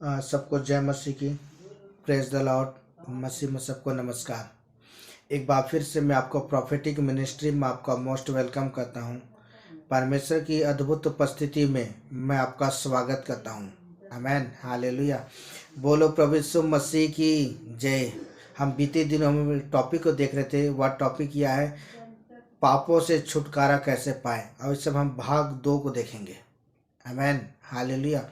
सबको जय मसीह की। Praise the Lord. मसीह में सबको नमस्कार। एक बार फिर से मैं आपको प्रॉफिटिक मिनिस्ट्री में आपका मोस्ट वेलकम करता हूं। परमेश्वर की अद्भुत उपस्थिति में मैं आपका स्वागत करता हूं। आमेन, हालेलुया। बोलो प्रभु यीशु मसीह की जय। हम बीते दिनों में टॉपिक को देख रहे थे। वह टॉपिक यह है, पापों से छुटकारा कैसे पाए। और इस सब हम भाग 2 को देखेंगे। आमेन, हालेलुया।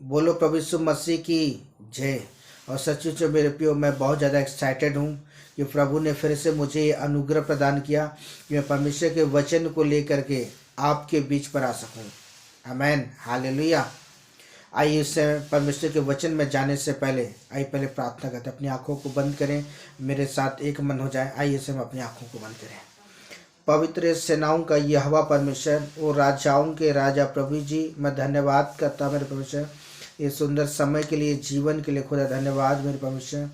बोलो प्रभु यीशु मसीह की जय। और सचमुच मेरे प्रियो, मैं बहुत ज़्यादा एक्साइटेड हूँ कि प्रभु ने फिर से मुझे ये अनुग्रह प्रदान किया कि मैं परमेश्वर के वचन को लेकर के आपके बीच पर आ सकूँ। आमेन, हालेलुया। आइए इससे परमेश्वर के वचन में जाने से पहले आइए पहले प्रार्थना करते। अपनी आँखों को बंद करें, मेरे साथ एक मन हो जाए। आइए से हम अपनी आँखों को बंद करें। पवित्र सेनाओं का यहोवा परमेश्वर, वो राजाओं के राजा प्रभु जी, मैं धन्यवाद करता मेरे परमेश्वर ये सुंदर समय के लिए, जीवन के लिए। खुदा धन्यवाद मेरे परमेश्वर।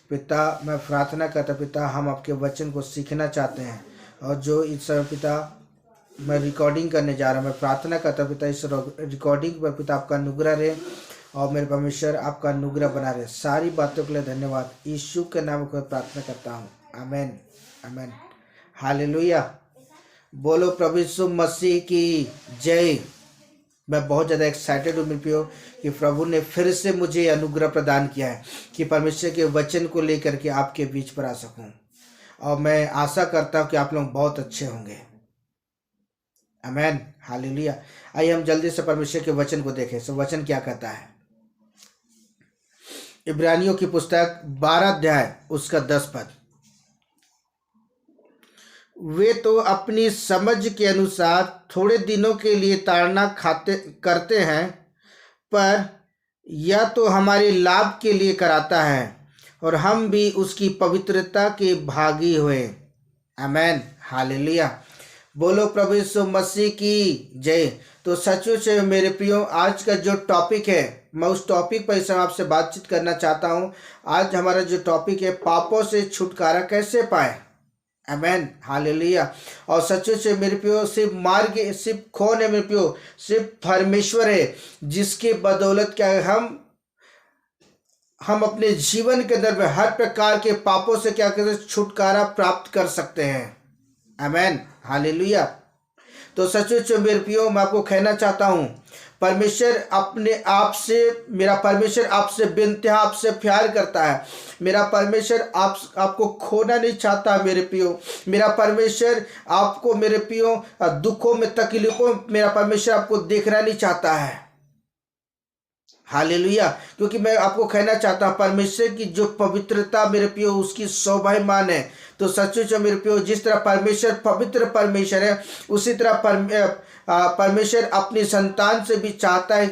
पिता, मैं प्रार्थना करता पिता, हम आपके वचन को सीखना चाहते हैं। और जो इस समय पिता मैं रिकॉर्डिंग करने जा रहा हूँ, मैं प्रार्थना करता पिता, इस रिकॉर्डिंग पर पिता आपका अनुग्रह रहे। और मेरे परमेश्वर आपका अनुग्रह बना रहे। सारी बातों के लिए धन्यवाद। यीशु के नाम को प्रार्थना करता हूँ। आमेन, आमेन, हालेलुया। बोलो प्रभु यीशु मसीह की जय। मैं बहुत ज़्यादा एक्साइटेड हूँ मेरे प्रियो कि प्रभु ने फिर से मुझे अनुग्रह प्रदान किया है कि परमेश्वर के वचन को लेकर के आपके बीच पर आ सकूं। और मैं आशा करता हूँ कि आप लोग बहुत अच्छे होंगे। आमेन, हालेलुया। आइए हम जल्दी से परमेश्वर के वचन को देखें। सो वचन क्या कहता है। इब्रानियों की पुस्तक 12 अध्याय उसका 10 पद। वे तो अपनी समझ के अनुसार थोड़े दिनों के लिए ताड़ना खाते करते हैं, पर यह तो हमारे लाभ के लिए कराता है और हम भी उसकी पवित्रता के भागी हुए। आमेन, हालेलुया। बोलो प्रभु यीशु मसीह की जय। तो सचमुच मेरे प्रियो, आज का जो टॉपिक है, मैं उस टॉपिक पर इस समय आपसे बातचीत करना चाहता हूँ। आज हमारा जो टॉपिक है, पापों से छुटकारा कैसे पाए। आमेन, हालेलुया। और सचमुच मेरे प्रियो, सिर्फ मार्ग सिर्फ कौन है मेरे प्रियो? सिर्फ परमेश्वर है, जिसके बदौलत क्या है, हम अपने जीवन के अंदर में हर प्रकार के पापों से क्या कहते हैं, छुटकारा प्राप्त कर सकते हैं। आमेन, हालेलुया। तो सचमुच मेरे प्रियो, मैं आपको कहना चाहता हूँ, परमेश्वर अपने आप से, मेरा परमेश्वर आपसे बेइंतहा आपसे प्यार करता है। मेरा परमेश्वर आपको खोना नहीं चाहता मेरे प्रियो। मेरा परमेश्वर आपको मेरे प्रियो दुखों में, तकलीफों, मेरा परमेश्वर आपको देखना नहीं चाहता है। हालेलुया। क्योंकि मैं आपको कहना चाहता हूँ, परमेश्वर की जो पवित्रता मेरे प्रियो, उसकी शोभायमान है। तो सचमुच मेरे प्रियो, जिस तरह परमेश्वर पवित्र परमेश्वर है, उसी तरह परमेश्वर अपनी संतान से भी चाहता है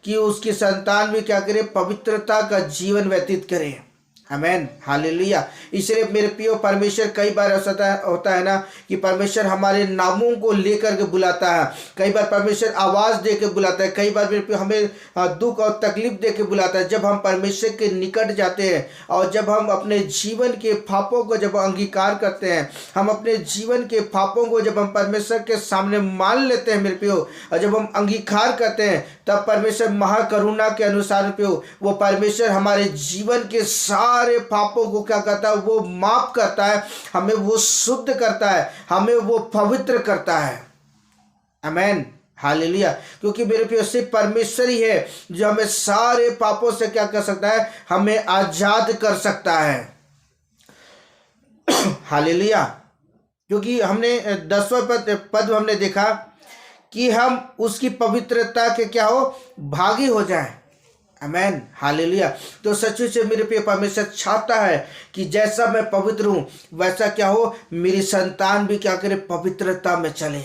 कि उसकी संतान भी क्या करे, पवित्रता का जीवन व्यतीत करे। आमेन, हालेलुया। इसलिए मेरे प्रियो, परमेश्वर कई बार ऐसा होता है ना कि परमेश्वर हमारे नामों को लेकर के बुलाता है। कई बार परमेश्वर आवाज़ दे के बुलाता है। कई बार मेरे प्रियो हमें दुख और तकलीफ दे के बुलाता है। जब हम परमेश्वर के निकट जाते हैं और जब हम अपने जीवन के पापों को जब अंगीकार करते हैं, हम अपने जीवन के पापों को जब हम परमेश्वर के सामने मान लेते हैं मेरे प्रियो, और जब हम अंगीकार करते हैं, तब परमेश्वर महाकरुणा के अनुसार प्रियो, वो परमेश्वर हमारे जीवन के सारे पापों को क्या करता है, वो माफ करता है, हमें वो शुद्ध करता है, हमें वो पवित्र करता है। आमेन, हालेलुया। क्योंकि मेरे प्रियो, सिर्फ परमेश्वर ही है जो हमें सारे पापों से क्या कर सकता है, हमें आजाद कर सकता है। हालेलुया। क्योंकि हमने 10वां पद हमने देखा कि हम उसकी पवित्रता के क्या हो, भागी हो जाए। आमेन, हालेलुया। तो सचमुच मेरे प्रिय, परमेश्वर चाहता है कि जैसा मैं पवित्र हूं, वैसा क्या हो, मेरी संतान भी क्या करे, पवित्रता में चले।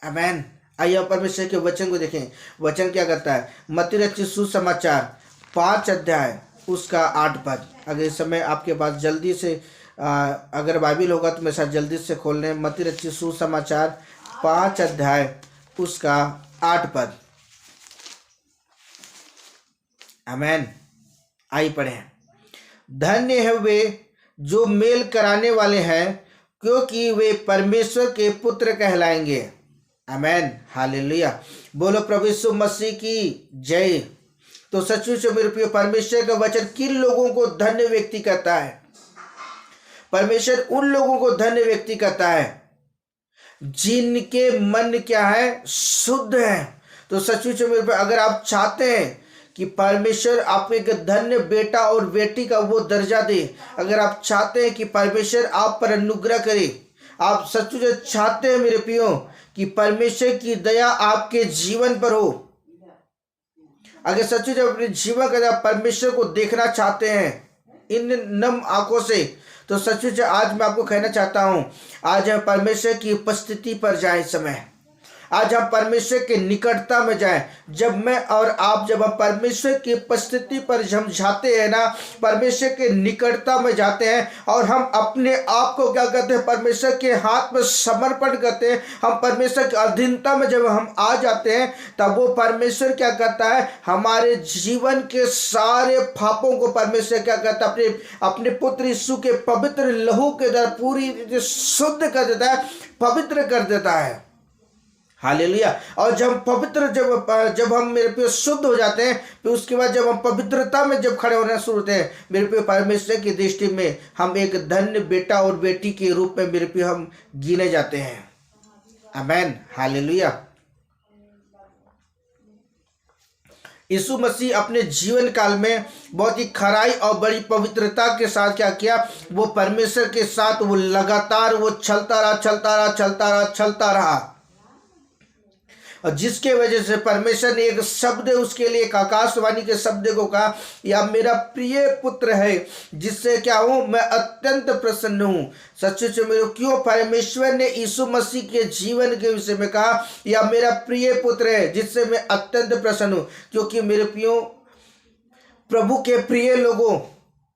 आमेन। आइए परमेश्वर के वचन को देखें। वचन क्या करता है। मत्ती रचित सुसमाचार 5 अध्याय उसका 8 पद। अगर इस समय आपके पास जल्दी से अगर बाइबिल होगा तो मेरे साथ जल्दी से खोल लें। मत्ती रचित सुसमाचार 5 अध्याय उसका 8 पद। आमेन, आई पढ़े। धन्य है वे जो मेल कराने वाले हैं, क्योंकि वे परमेश्वर के पुत्र कहलाएंगे। आमेन, हालेलुया। बोलो प्रभु यीशु मसीह की जय। तो सचमुच मेरे प्रिय परमेश्वर का वचन किन लोगों को धन्य व्यक्ति कहता है? परमेश्वर उन लोगों को धन्य व्यक्ति कहता है जिनके मन क्या है? शुद्ध है। तो सचमुच मेरे प्रिय, अगर आप चाहते हैं कि परमेश्वर आपको एक धन्य बेटा और बेटी का वो दर्जा दे, अगर आप चाहते हैं कि परमेश्वर आप पर अनुग्रह करे, आप सचमुच चाहते हैं मेरे प्रियो कि परमेश्वर की दया आपके जीवन पर हो, अगर सचमुच अपने जीवन का परमेश्वर को देखना चाहते हैं इन नम आंखों से, तो सचमुच आज मैं आपको कहना चाहता हूं, आज हम परमेश्वर की उपस्थिति पर जाए समय, आज हम परमेश्वर के निकटता में जाएं। जब मैं और आप जब हम परमेश्वर की उपस्थिति पर हम जाते हैं ना, परमेश्वर के निकटता में जाते हैं और हम अपने आप को क्या करते हैं? परमेश्वर के हाथ में समर्पण करते हैं। हम परमेश्वर की अधीनता में जब हम आ जाते हैं, तब वो परमेश्वर क्या करता है? हमारे जीवन के सारे पापों को परमेश्वर क्या करता है? अपने पुत्र यीशु के पवित्र लहू के द्वारा पूरी शुद्ध कर देता है, पवित्र कर देता है। हालेलुया। और जब पवित्र जब हम मेरे पे शुद्ध हो जाते हैं, फिर उसके बाद जब हम पवित्रता में जब खड़े होना शुरू होते हैं, मेरे पे परमेश्वर की दृष्टि में हम एक धन्य बेटा और बेटी के रूप में मेरे पे हम गिने जाते हैं। आमेन। हालेलुया। यीशु मसीह अपने जीवन काल में बहुत ही खराई और बड़ी पवित्रता के साथ क्या किया? वो परमेश्वर के साथ वो लगातार वो चलता रहा और जिसके वजह से परमेश्वर ने एक शब्द उसके लिए एक आकाशवाणी के शब्द को कहा, या मेरा प्रिय पुत्र है जिससे क्या हूं? मैं अत्यंत प्रसन्न हूं। सच्चे मेरे क्यों परमेश्वर ने यीशु मसीह के जीवन के विषय में कहा, या मेरा प्रिय पुत्र है जिससे मैं अत्यंत प्रसन्न हूं? क्योंकि मेरे प्रियो प्रभु के प्रिय लोगों,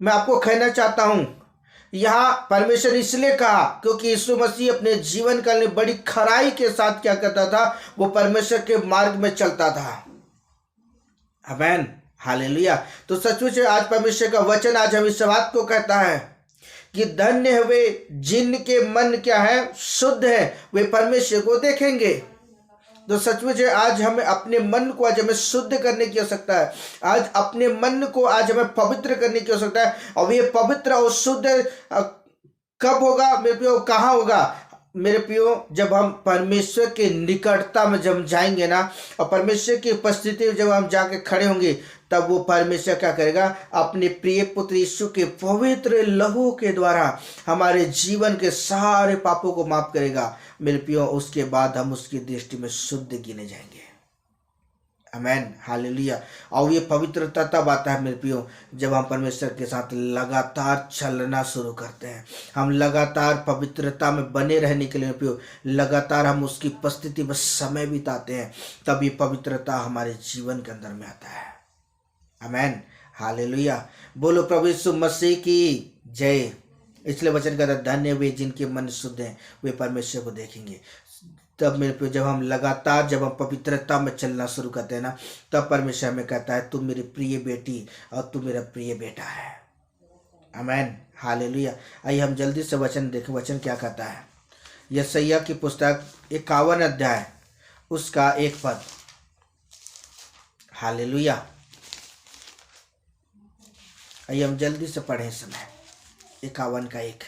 मैं आपको कहना चाहता हूं, यहाँ परमेश्वर इसलिए कहा क्योंकि यीशु मसीह अपने जीवन काल में बड़ी खराई के साथ क्या करता था? वो परमेश्वर के मार्ग में चलता था। आमेन। हालेलुया। तो सचमुच आज परमेश्वर का वचन आज हम इस बात को कहता है कि धन्य है वे जिनके मन क्या है? शुद्ध है, वे परमेश्वर को देखेंगे। तो सचमुच आज हमें अपने मन को आज हमें शुद्ध करने की आवश्यकता है। आज अपने मन को आज हमें पवित्र करने की आवश्यकता है। और ये पवित्र और शुद्ध कब होगा मेरे प्रियो? कहाँ होगा मेरे प्रियो? जब हम परमेश्वर के निकटता में जब जाएंगे ना, और परमेश्वर की उपस्थिति में जब हम जाके खड़े होंगे, तब वो परमेश्वर क्या करेगा? अपने प्रिय पुत्र यीशु के पवित्र लहू के द्वारा हमारे जीवन के सारे पापों को माफ करेगा मेरे प्रियो। उसके बाद हम उसकी दृष्टि में शुद्ध गिने जाएंगे। आमेन। हालेलुया। और ये पवित्रता तब आता है मेरे प्रियो जब हम परमेश्वर के साथ लगातार चलना शुरू करते हैं। हम लगातार पवित्रता में बने रहने के लिए प्रियो लगातार हम उसकी उपस्थिति में समय बिताते हैं, तब ये पवित्रता हमारे जीवन के अंदर में आता है। आमेन। हालेलुया। बोलो प्रभु यीशु मसीह की जय। इसलिए वचन कहता है धन्य वे जिनके मन शुद्ध हैं, वे परमेश्वर को देखेंगे। तब मेरे पे जब हम लगातार जब हम पवित्रता में चलना शुरू करते हैं ना, तब परमेश्वर हमें कहता है तू मेरी प्रिय बेटी और तू मेरा प्रिय बेटा है। आमेन। हालेलुया। आइए हम जल्दी से वचन देखें। वचन क्या कहता है? यशायाह की पुस्तक 51 अध्याय उसका 1 पद। हालेलुया। आइए हम जल्दी से पढ़ें समय 51 का 1।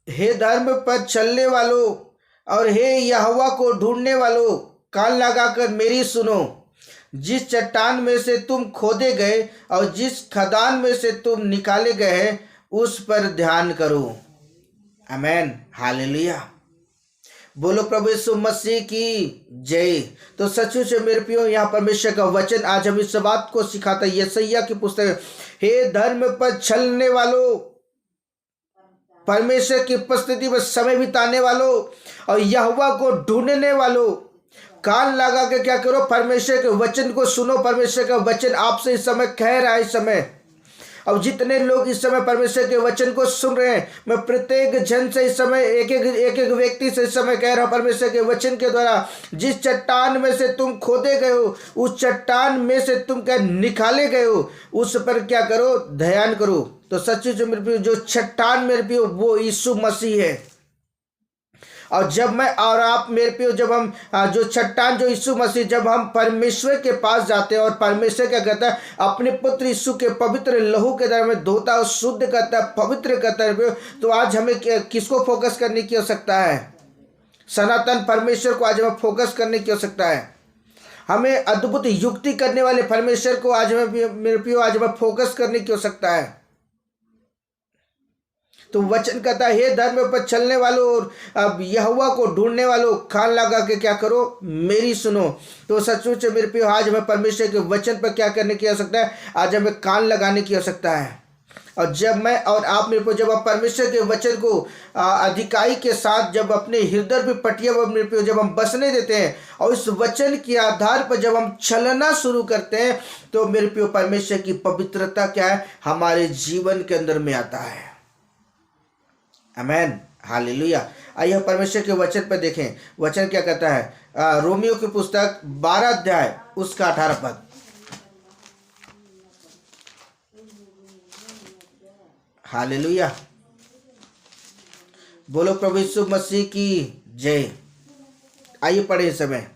हे धर्म पर चलने वालों और हे यहोवा को ढूंढने वालों, कान लगाकर मेरी सुनो। जिस चट्टान में से तुम खोदे गए और जिस खदान में से तुम निकाले गए हैं, उस पर ध्यान करो। आमेन। हालेलुया। बोलो प्रभु यीशु मसीह की जय। तो सचमुच मेरे प्रियो यहाँ परमेश्वर का वचन आज हम इस बात को सिखाता है। यशायाह की पुस्तक, हे धर्म पर चलने वालों, परमेश्वर की उपस्थिति में समय बिताने वालों और यहोवा को ढूंढने वालों, कान लगा के क्या करो? परमेश्वर के वचन को सुनो। परमेश्वर का वचन आपसे इस समय कह रहा है। इस समय अब जितने लोग इस समय परमेश्वर के वचन को सुन रहे हैं, मैं प्रत्येक जन से इस समय एक एक व्यक्ति से इस समय कह रहा हूं परमेश्वर के वचन के द्वारा, जिस चट्टान में से तुम खोदे गए हो, उस चट्टान में से तुम क्या निकाले गए हो, उस पर क्या करो? ध्यान करो। तो सच्ची जो मेरे प्रियो जो चट्टान मेरे प्रियो वो यीशु मसीह है। और जब मैं और आप मेरे पे जब हम जो चट्टान जो यीशु मसीह, जब हम परमेश्वर के पास जाते हैं और परमेश्वर क्या कहता है, अपने पुत्र यीशु के पवित्र लहू के द्वारा में धोता है, शुद्ध करता है, पवित्र करता है, तो आज हमें किसको फोकस करने की आवश्यकता है? सनातन परमेश्वर को आज हमें फोकस करने की आवश्यकता है। हमें अद्भुत युक्ति करने वाले परमेश्वर को आज हमें, मेरे प्रियो, आज हमें फोकस करने की आवश्यकता है। तो वचन कहता है, हे धर्म पर चलने वालों और अब यहोवा को ढूंढने वालों, कान लगा के क्या करो, मेरी सुनो। तो सचमुच मेरे प्रियो, आज हमें परमेश्वर के वचन पर क्या करने की आवश्यकता है? आज हमें कान लगाने की आवश्यकता है। और जब मैं और आप मेरे को, जब आप परमेश्वर के वचन को अधिकाई के साथ जब अपने हृदय पे पटिया मेरे पे जब हम बसने देते हैं और इस वचन के आधार पर जब हम चलना शुरू करते हैं, तो मेरे प्रियो परमेश्वर की पवित्रता क्या है, हमारे जीवन के अंदर में आता है। आमेन, हालेलुया। आइए परमेश्वर के वचन पर देखें, वचन क्या कहता है। रोमियो की पुस्तक 12 अध्याय उसका 18 पद। हालेलुया, बोलो प्रभु यीशु मसीह की जय। आइए पढ़े इस समय,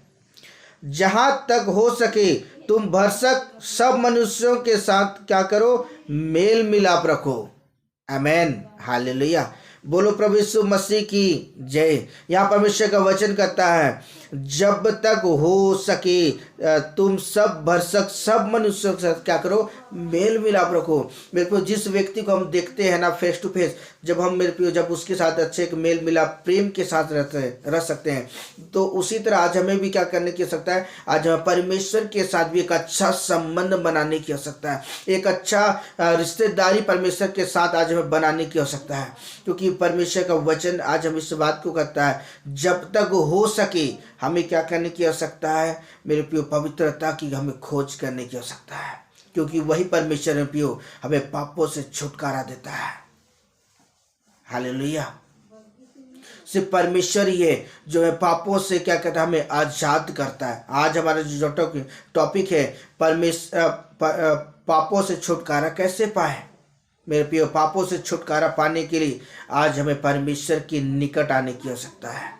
जहां तक हो सके तुम भरसक सब मनुष्यों के साथ क्या करो, मेल मिलाप रखो। आमेन, हालेलुया, बोलो प्रभु यीशु मसीह की जय। यहाँ परमेश्वर का वचन कहता है, जब तक हो सके तुम सब भरसक सब मनुष्यों के साथ क्या करो, मेल मिलाप रखो। मेरे को जिस व्यक्ति को हम देखते हैं ना फेस टू फेस, जब हम मेरे को जब उसके साथ अच्छे एक मेल मिलाप प्रेम के साथ रह सकते हैं, तो उसी तरह आज हमें भी क्या करने की आवश्यकता है, आज हमें परमेश्वर के साथ भी एक अच्छा संबंध बनाने की आवश्यकता है, एक अच्छा रिश्तेदारी परमेश्वर के साथ आज हमें बनाने की आवश्यकता है। क्योंकि परमेश्वर का वचन आज हम इस बात को कहता है, जब तक हो सके हमें क्या करने की आवश्यकता है, मेरे प्रियो, पवित्रता की हमें खोज करने की आवश्यकता है। क्योंकि वही परमेश्वर में प्रियो हमें पापों से छुटकारा देता है। हालेलुया, सिर्फ परमेश्वर ही है जो है पापों से क्या कहता है, हमें आजाद करता है। आज हमारा जो टॉपिक है, पापों से छुटकारा कैसे पाए। मेरे प्रियो, पापों से छुटकारा पाने के लिए आज हमें परमेश्वर के निकट आने की आवश्यकता है।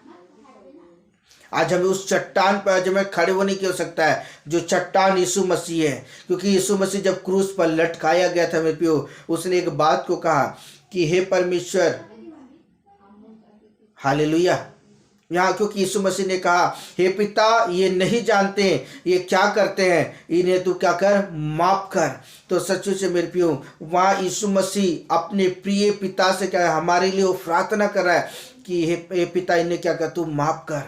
आज हमें उस चट्टान पर आज हमें खड़े होने की आवश्यकता है, जो चट्टान यीशु मसीह है। क्योंकि यीशु मसीह जब क्रूस पर लटकाया गया था मेरे प्रियो, उसने एक बात को कहा कि हे परमेश्वर, हालेलुया, यहाँ क्योंकि यीशु मसीह ने कहा, हे पिता, ये नहीं जानते ये क्या करते हैं, इन्हें तू क्या कर, माफ कर। तो सच्चू से मेरे प्रियो, वहाँ यीशु मसीह अपने प्रिय पिता से क्या हमारे लिए वो प्रार्थना कर रहा है कि हे पिता, इन्हें क्या कर, तू माफ कर।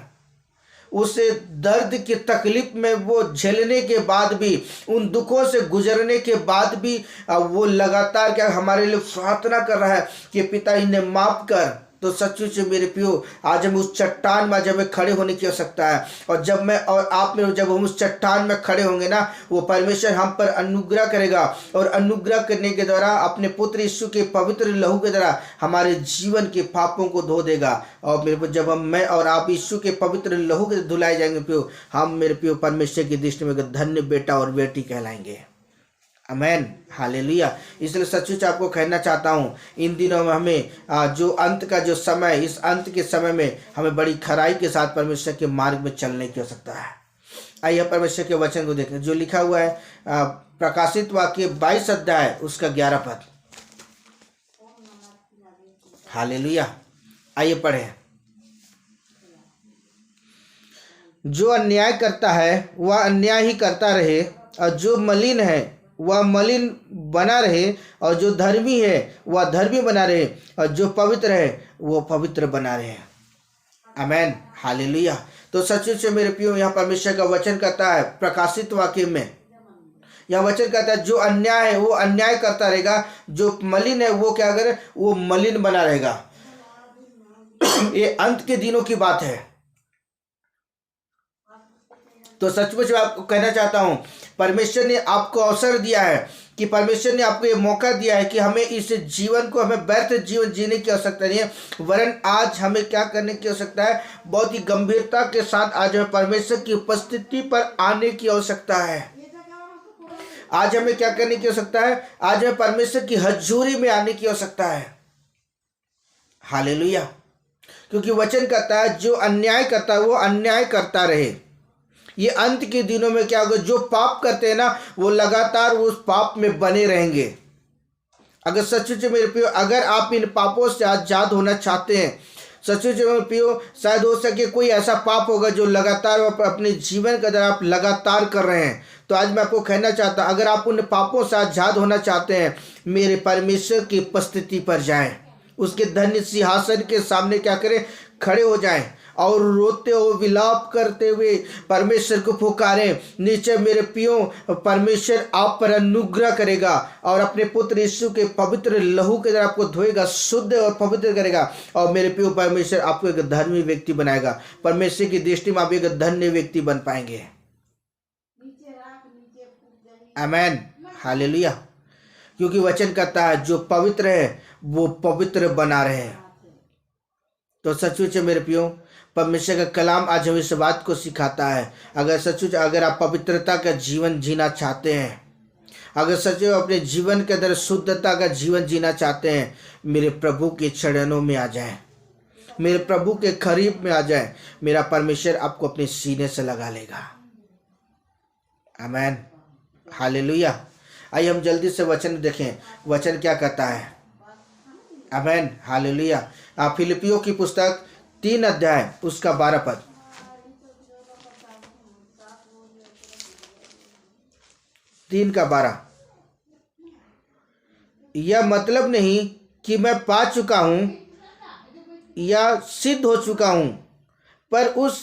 उस दर्द की तकलीफ में वो झेलने के बाद भी, उन दुखों से गुजरने के बाद भी वो लगातार क्या हमारे लिए प्रार्थना कर रहा है कि पिता, इन्हें माफ कर। तो सचमुच मेरे प्रियो, आज हम उस चट्टान में जब खड़े होने की आवश्यकता है। और जब मैं और आप में जब हम उस चट्टान में खड़े होंगे ना, वो परमेश्वर हम पर अनुग्रह करेगा और अनुग्रह करने के द्वारा अपने पुत्र यीशु के पवित्र लहू के द्वारा हमारे जीवन के पापों को धो देगा। और मेरे जब मैं और आप यीशु के पवित्र लहू के धुलाए जाएंगे प्रियो, हम मेरे प्रियो परमेश्वर की दृष्टि में धन्य बेटा और बेटी कहलाएंगे। आमेन, हालेलुया। इसलिए सचमुच आपको कहना चाहता हूँ, इन दिनों में हमें जो अंत का जो समय, इस अंत के समय में हमें बड़ी खराई के साथ परमेश्वर के मार्ग में चलने की आवश्यकता है। आइए परमेश्वर के वचन को देखें, जो लिखा हुआ है प्रकाशित वाक्य 22 अध्याय उसका 11 पद। हालेलुया, आइए पढ़े। जो अन्याय करता है वह अन्याय ही करता रहे, और जो मलिन है वह मलिन बना रहे, और जो धर्मी है वह धर्मी बना रहे, और जो पवित्र है वो पवित्र बना रहे। आमेन, हालेलुया। तो सच्चे से मेरे प्रियो, यहाँ परमेश्वर का वचन कहता है प्रकाशित वाक्य में, यह वचन कहता है जो अन्याय है वो अन्याय करता रहेगा, जो मलिन है वो क्या करे, वो मलिन बना रहेगा। ये अंत के दिनों की बात है। तो सचमुच मैं आपको कहना चाहता हूं, परमेश्वर ने आपको अवसर दिया है, कि परमेश्वर ने आपको ये मौका दिया है कि हमें इस जीवन को, हमें व्यर्थ जीवन जीने की आवश्यकता नहीं है, वरन आज हमें क्या करने की आवश्यकता है, बहुत ही गंभीरता के साथ आज हमें परमेश्वर की उपस्थिति पर आने की आवश्यकता है। आज हमें क्या करने की आवश्यकता है, आज हमें परमेश्वर की हजूरी में आने की आवश्यकता है। हालेलुया। क्योंकि वचन कहता है जो अन्याय करता है वो अन्याय करता रहे। ये अंत के दिनों में क्या होगा, जो पाप करते हैं ना वो लगातार उस पाप में बने रहेंगे। अगर सचमुच मेरे प्रियो, अगर आप इन पापों से आजाद होना चाहते हैं, सचमुच मेरे प्रियो, शायद हो सके कोई ऐसा पाप होगा जो लगातार अपने जीवन के अंदर आप लगातार कर रहे हैं, तो आज मैं आपको कहना चाहता हूं, अगर आप उन पापों से आजाद होना चाहते हैं, मेरे परमेश्वर की उपस्थिति पर जाएं, उसके धन्य सिंहासन के सामने क्या करें, खड़े हो जाएं और रोते हुए विलाप करते हुए परमेश्वर को पुकारें। नीचे मेरे पियो, परमेश्वर आप पर अनुग्रह करेगा और अपने पुत्र यीशु के पवित्र लहू के द्वारा आपको धोएगा, शुद्ध और पवित्र करेगा। और मेरे पियो, परमेश्वर आपको एक धर्मी व्यक्ति बनाएगा। परमेश्वर की दृष्टि में आप एक धन्य व्यक्ति बन पाएंगे। आमेन, हालेलुया। क्योंकि वचन कहता है जो पवित्र है वो पवित्र बना रहे। तो सचमुच मेरे पियो, परमेश्वर का कलाम आज हमें इस बात को सिखाता है, अगर सचमुच अगर आप पवित्रता का जीवन जीना चाहते हैं, अगर सचमुच अपने जीवन के अंदर शुद्धता का जीवन जीना चाहते हैं, मेरे प्रभु के चरणों में आ जाएं, मेरे प्रभु के करीब में आ जाएं। मेरा परमेश्वर आपको अपने सीने से लगा लेगा। आमेन, हालेलुया। आइए हम जल्दी से वचन देखें, वचन क्या कहता है। आमेन, हालेलुया। आप फिलिपियों की पुस्तक 3 अध्याय उसका 12 पद। 3:12। यह मतलब नहीं कि मैं पा चुका हूं या सिद्ध हो चुका हूं, पर उस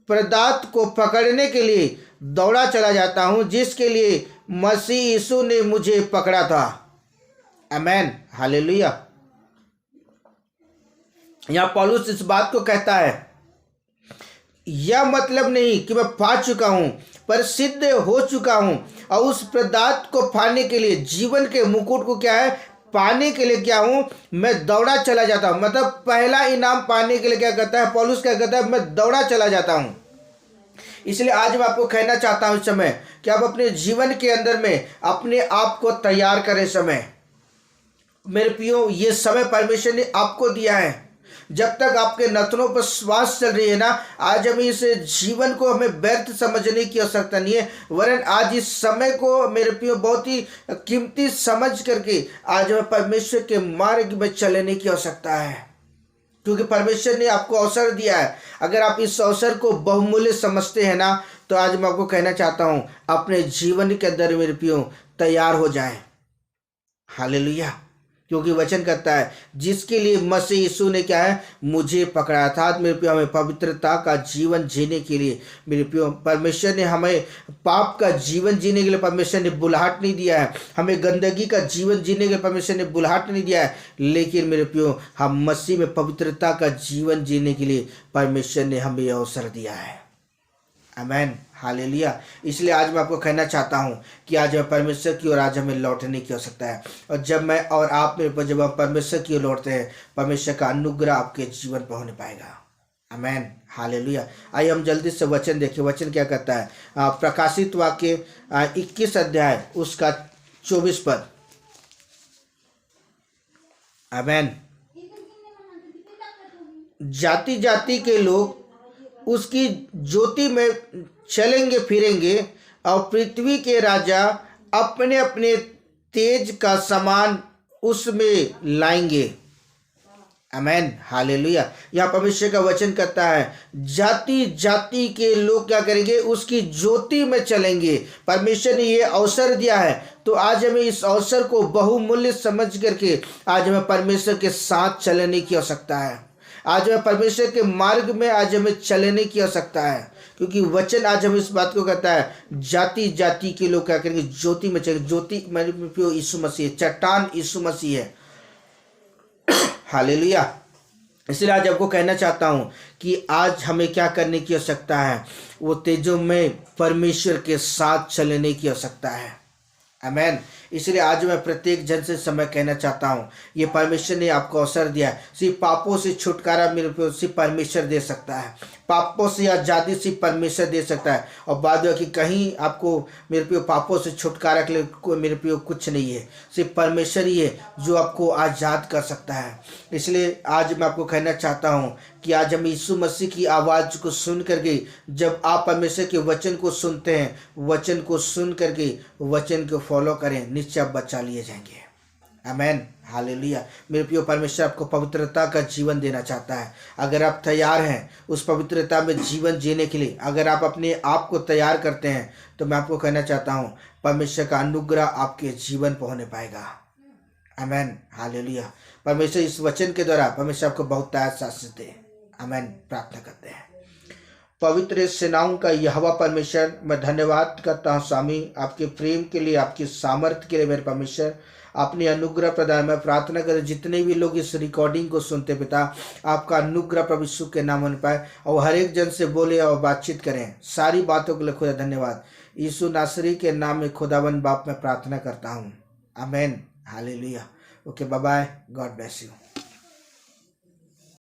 पदार्थ को पकड़ने के लिए दौड़ा चला जाता हूं जिसके लिए मसीह यीशु ने मुझे पकड़ा था। आमेन, हालेलुया। यहाँ पौलुस इस बात को कहता है, यह मतलब नहीं कि मैं पा चुका हूं, पर सिद्ध हो चुका हूं और उस पदार्थ को पाने के लिए, जीवन के मुकुट को क्या है, पाने के लिए क्या हूं, मैं दौड़ा चला जाता हूं। मतलब पहला इनाम पाने के लिए क्या कहता है पौलुस, क्या कहता है, मैं दौड़ा चला जाता हूं। इसलिए आज मैं आपको कहना चाहता हूं इस समय कि आप अपने जीवन के अंदर में अपने आप को तैयार करें। समय मेरे प्रियो, ये समय परमेश्वर ने आपको दिया है। जब तक आपके नथनों पर श्वास चल रही है ना, आज हमें इस जीवन को हमें व्यर्थ समझने की आवश्यकता नहीं है, वरन आज इस समय को मेरे प्रियो बहुत ही कीमती समझ करके आज हमें परमेश्वर के मार्ग में चलने की आवश्यकता है। क्योंकि परमेश्वर ने आपको अवसर दिया है। अगर आप इस अवसर को बहुमूल्य समझते हैं ना, तो आज मैं आपको कहना चाहता हूं, अपने जीवन के अंदर मेरे प्रियो तैयार हो जाएं। हालेलुया। क्योंकि वचन कहता है जिसके लिए मसीह यीशु ने क्या है, मुझे पकड़ा था। मेरे प्रियो, हमें पवित्रता का जीवन जीने के लिए मेरे प्रियो परमेश्वर ने हमें पाप का जीवन जीने के लिए परमेश्वर ने बुलाहट नहीं दिया है, हमें गंदगी का जीवन जीने के लिए परमेश्वर ने बुलाहट नहीं दिया है, लेकिन मेरे प्रियो हम मसीह में पवित्रता का जीवन जीने के लिए परमेश्वर ने हमें अवसर दिया है। आमेन, हालेलुया। इसलिए आज मैं आपको कहना चाहता हूं कि आज मैं परमेश्वर की ओर आज हमें लौटने की आवश्यकता है। और जब मैं और आप मेरे पर जब हम परमेश्वर की ओर लौटते हैं, परमेश्वर का अनुग्रह आपके जीवन पर होने पाएगा। आमेन, हालेलुया। आइए हम जल्दी से वचन देखिए, वचन क्या कहता है। प्रकाशित वाक्य 21 अध्याय उसका 24 पद। आमेन। जाति जाति के लोग उसकी ज्योति में चलेंगे फिरेंगे और पृथ्वी के राजा अपने अपने तेज का सामान उसमें लाएंगे। आमेन, हालेलुया। यहाँ परमेश्वर का वचन कहता है जाति जाति के लोग क्या करेंगे, उसकी ज्योति में चलेंगे। परमेश्वर ने ये अवसर दिया है, तो आज हमें इस अवसर को बहुमूल्य समझ करके आज हमें परमेश्वर के साथ चलने की आवश्यकता है। आज हमें परमेश्वर के मार्ग में आज हमें चलने की आवश्यकता है, क्योंकि वचन आज हमें इस बात को कहता है जाति जाति के लोग क्या करेंगे, ज्योति में चलेंगे। ज्योति मेरे यीशु मसीह, चट्टान यीशु मसीह है। हालेलुया। इसलिए आज आपको कहना चाहता हूं कि आज हमें क्या करने की आवश्यकता है, वो तेजों में परमेश्वर के साथ चलने की आवश्यकता है। आमेन। इसलिए आज मैं प्रत्येक जन से समय कहना चाहता हूँ, ये परमेश्वर ने आपको अवसर दिया है। सिर्फ पापों से छुटकारा मेरे प्रियो सिर्फ परमेश्वर दे सकता है, पापों से आज़ादी सिर्फ परमेश्वर दे सकता है। और बाद में कि कहीं आपको मेरे प्रियो पापों से छुटकारा के लिए मेरे प्रियो कुछ नहीं है, सिर्फ परमेश्वर ही है जो आपको आज़ाद कर सकता है। इसलिए आज मैं आपको कहना चाहता हूँ कि आज हम यीशु मसीह की आवाज़ को सुन करके, जब आप परमेश्वर के वचन को सुनते हैं, वचन को सुन करके वचन को फॉलो करें, निश्चय आप बचा लिए जाएंगे। आमेन, हालेलुया। मेरे प्रिय परमेश्वर आपको पवित्रता का जीवन देना चाहता है। अगर आप तैयार हैं उस पवित्रता में जीवन जीने के लिए, अगर आप अपने आप को तैयार करते हैं, तो मैं आपको कहना चाहता हूँ परमेश्वर का अनुग्रह आपके जीवन पर होने पाएगा। आमेन, हालेलुया। परमेश्वर इस वचन के द्वारा परमेश्वर आपको बहुत आशीष दे। आमेन, प्रार्थना करते हैं। पवित्र सेनाओं का यहोवा परमेश्वर, मैं धन्यवाद करता हूँ स्वामी, आपके प्रेम के लिए, आपकी सामर्थ्य के लिए। मेरे परमेश्वर अपनी अनुग्रह प्रदान, मैं प्रार्थना करें जितने भी लोग इस रिकॉर्डिंग को सुनते पिता, आपका अनुग्रह प्रभु यीशु के नाम होने पाए और हर एक जन से बोले और बातचीत करें। सारी बातों के लिए खुदा धन्यवाद। यीशु नासरी के नाम में खुदावन बाप में प्रार्थना करता हूँ। Amen, hallelujah. Okay, bye bye, God bless you.